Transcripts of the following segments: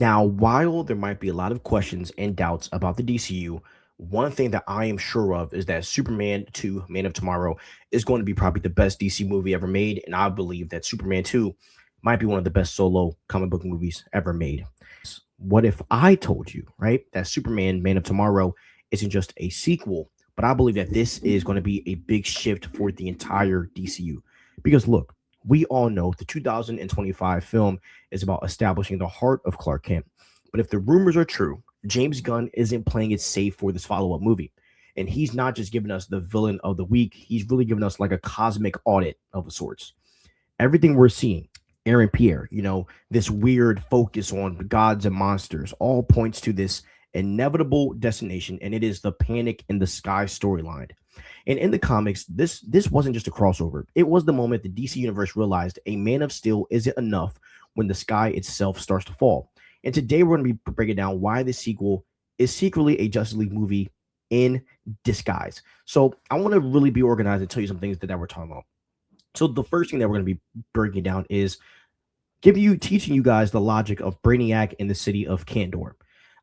Now, while there might be a lot of questions and doubts about the DCU, one thing that I am sure of is that Superman 2, Man of Tomorrow, is going to be probably the best DC movie ever made. And I believe that Superman 2 might be one of the best solo comic book movies ever made. What if I told you, right, that Superman, Man of Tomorrow isn't just a sequel, but I believe that this is going to be a big shift for the entire DCU? Because look, we all know the 2025 film is about establishing the heart of Clark Kent. But if the rumors are true, James Gunn isn't playing it safe for this follow up movie. And he's not just giving us the villain of the week, he's really giving us like a cosmic audit of sorts. Everything we're seeing, Aaron Pierre, this weird focus on gods and monsters, all points to this inevitable destination, and it is the Panic in the Sky storyline. And in the comics, this wasn't just a crossover. It was the moment the DC universe realized a Man of Steel isn't enough when the sky itself starts to fall. And today we're going to be breaking down why the sequel is secretly a Justice League movie in disguise. So I want to really be organized and tell you some things that we're talking about. So the first thing that we're going to be breaking down is teaching you guys the logic of Brainiac in the city of Kandor.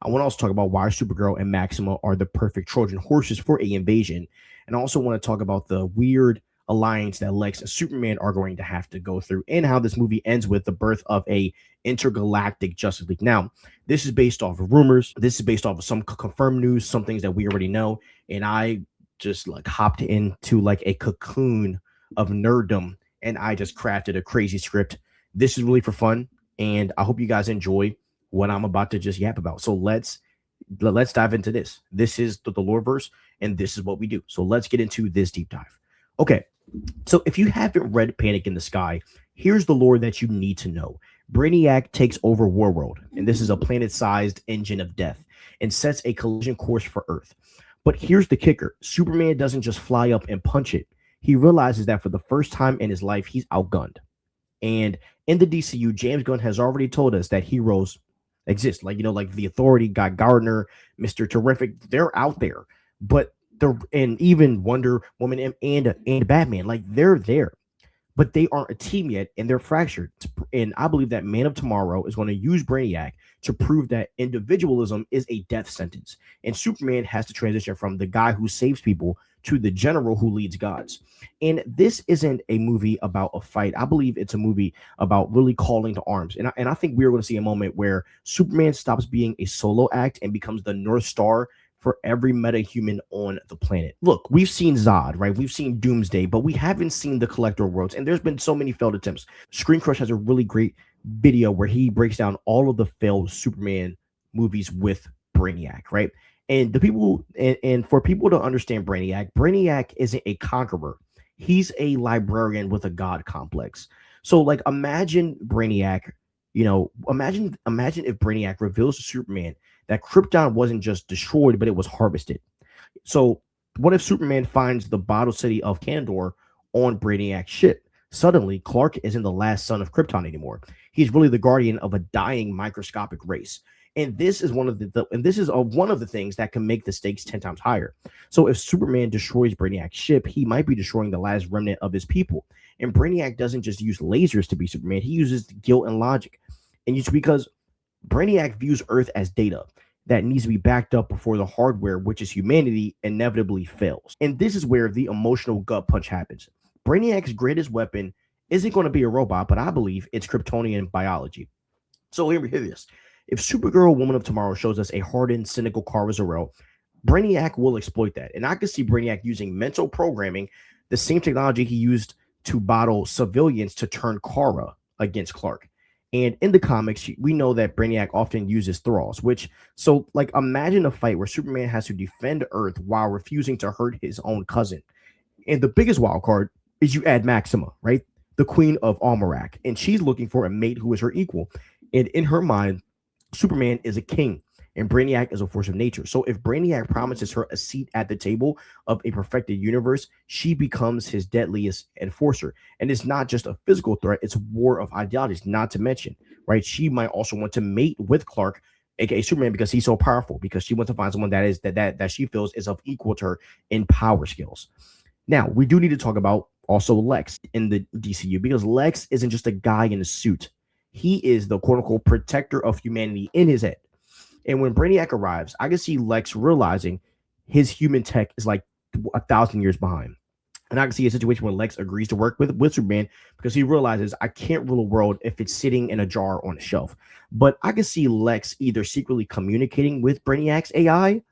I want to also talk about why Supergirl and Maxima are the perfect Trojan horses for a invasion. And I also want to talk about the weird alliance that Lex and Superman are going to have to go through, and how this movie ends with the birth of a intergalactic Justice League. Now, this is based off of rumors. This is based off of some confirmed news, some things that we already know. And I just like hopped into like a cocoon of nerddom, and I just crafted a crazy script. This is really for fun, and I hope you guys enjoy what I'm about to just yap about. So let's dive into this. This is the Loreverse, and this is what we do. So let's get into this deep dive. Okay, so if you haven't read Panic in the Sky, here's the lore that you need to know. Brainiac takes over Warworld, and this is a planet-sized engine of death, and sets a collision course for Earth. But here's the kicker. Superman doesn't just fly up and punch it. He realizes that for the first time in his life, he's outgunned. And in the DCU, James Gunn has already told us that heroes exist. Like the Authority, Guy Gardner, Mr. Terrific, they're out there. But and even Wonder Woman and Batman, like they're there, but they aren't a team yet, and they're fractured. And I believe that Man of Tomorrow is going to use Brainiac to prove that individualism is a death sentence, and Superman has to transition from the guy who saves people to the general who leads gods. And this isn't a movie about a fight. I believe it's a movie about really calling to arms. And I think we're going to see a moment where Superman stops being a solo act and becomes the North Star for every meta-human on the planet. Look, we've seen Zod, right? We've seen Doomsday, but we haven't seen the Collector of Worlds, and there's been so many failed attempts. Screen Crush has a really great video where he breaks down all of the failed Superman movies with Brainiac, right? And the people, and for people to understand Brainiac isn't a conqueror. He's a librarian with a god complex. So, like, imagine Brainiac, imagine if Brainiac reveals to Superman that Krypton wasn't just destroyed, but it was harvested. So what if Superman finds the bottle city of Kandor on Brainiac's ship? Suddenly, Clark isn't the last son of Krypton anymore. He's really the guardian of a dying microscopic race. And this is one of the things that can make the stakes 10 times higher. So if Superman destroys Brainiac's ship, he might be destroying the last remnant of his people. And Brainiac doesn't just use lasers to be Superman. He uses guilt and logic. And it's because Brainiac views Earth as data that needs to be backed up before the hardware, which is humanity, inevitably fails. And this is where the emotional gut punch happens. Brainiac's greatest weapon isn't going to be a robot, but I believe it's Kryptonian biology. So hear this. If Supergirl, Woman of Tomorrow, shows us a hardened, cynical Kara Zor-El, Brainiac will exploit that. And I can see Brainiac using mental programming, the same technology he used to bottle civilians to turn Kara against Clark. And in the comics, we know that Brainiac often uses thralls, imagine a fight where Superman has to defend Earth while refusing to hurt his own cousin. And the biggest wild card is you add Maxima, right? The queen of Almerac. And she's looking for a mate who is her equal. And in her mind, Superman is a king and Brainiac is a force of nature. So if Brainiac promises her a seat at the table of a perfected universe, she becomes his deadliest enforcer. And it's not just a physical threat, it's a war of ideologies, not to mention, right? She might also want to mate with Clark, aka Superman, because he's so powerful, because she wants to find someone that she feels is of equal to her in power skills. Now, we do need to talk about also Lex in the DCU, because Lex isn't just a guy in a suit. He is the quote unquote protector of humanity in his head. And when Brainiac arrives, I can see Lex realizing his human tech is like 1,000 years behind. And I can see a situation where Lex agrees to work with Superman because he realizes I can't rule a world if it's sitting in a jar on a shelf. But I can see Lex either secretly communicating with Brainiac's AI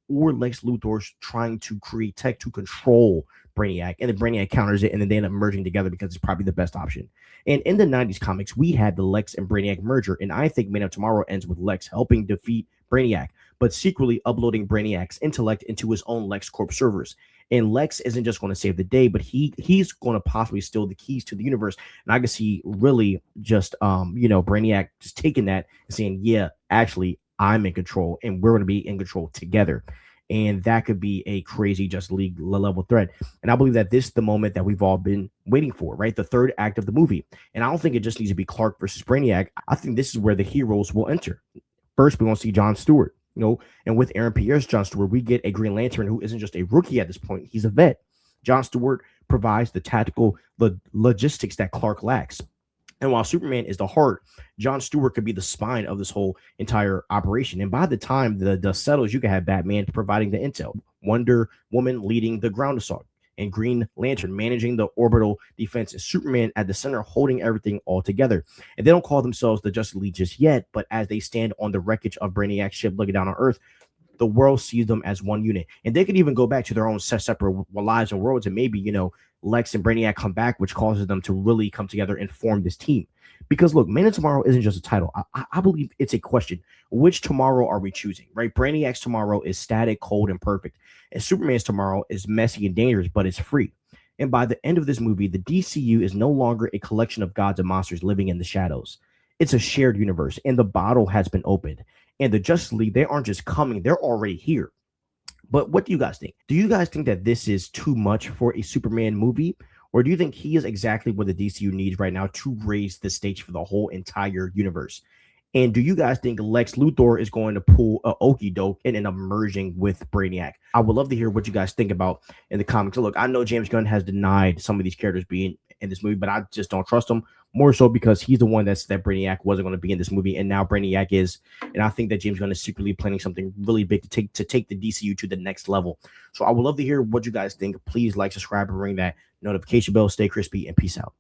or Lex Luthor's trying to create tech to control Brainiac, and then Brainiac counters it, and then they end up merging together because it's probably the best option. And in the 90s comics, we had the Lex and Brainiac merger, and I think Man of Tomorrow ends with Lex helping defeat Brainiac, but secretly uploading Brainiac's intellect into his own LexCorp servers. And Lex isn't just going to save the day, but he's going to possibly steal the keys to the universe. And I can see really just Brainiac just taking that and saying, yeah, actually, I'm in control, and we're going to be in control together. And that could be a crazy Justice League level threat. And I believe that this is the moment that we've all been waiting for, right? The third act of the movie. And I don't think it just needs to be Clark versus Brainiac. I think this is where the heroes will enter. First, we want to see John Stewart, and with Aaron Pierre's John Stewart, we get a Green Lantern who isn't just a rookie at this point. He's a vet. John Stewart provides the tactical logistics that Clark lacks. And while Superman is the heart, John Stewart could be the spine of this whole entire operation. And by the time the dust settles, you can have Batman providing the intel, Wonder Woman leading the ground assault, and Green Lantern managing the orbital defense, and Superman at the center holding everything all together. And they don't call themselves the Justice League just yet, but as they stand on the wreckage of Brainiac's ship looking down on Earth, the world sees them as one unit. And they could even go back to their own separate lives and worlds, and maybe, Lex and Brainiac come back, which causes them to really come together and form this team. Because look, Man of Tomorrow isn't just a title. I believe it's a question. Which tomorrow are we choosing, right? Brainiac's tomorrow is static, cold, and perfect. And Superman's tomorrow is messy and dangerous, but it's free. And by the end of this movie, the DCU is no longer a collection of gods and monsters living in the shadows. It's a shared universe, and the bottle has been opened. And the Justice League, they aren't just coming, they're already here. But what do you guys think? Do you guys think that this is too much for a Superman movie? Or do you think he is exactly what the DCU needs right now to raise the stakes for the whole entire universe? And do you guys think Lex Luthor is going to pull a okie doke and end up merging with Brainiac? I would love to hear what you guys think about in the comics. Look, I know James Gunn has denied some of these characters being in this movie, but I just don't trust him. More so because he's the one that Brainiac wasn't going to be in this movie, and now Brainiac is. And I think that James Gunn is secretly planning something really big to take the DCU to the next level. So I would love to hear what you guys think. Please like, subscribe, and ring that notification bell. Stay crispy, and peace out.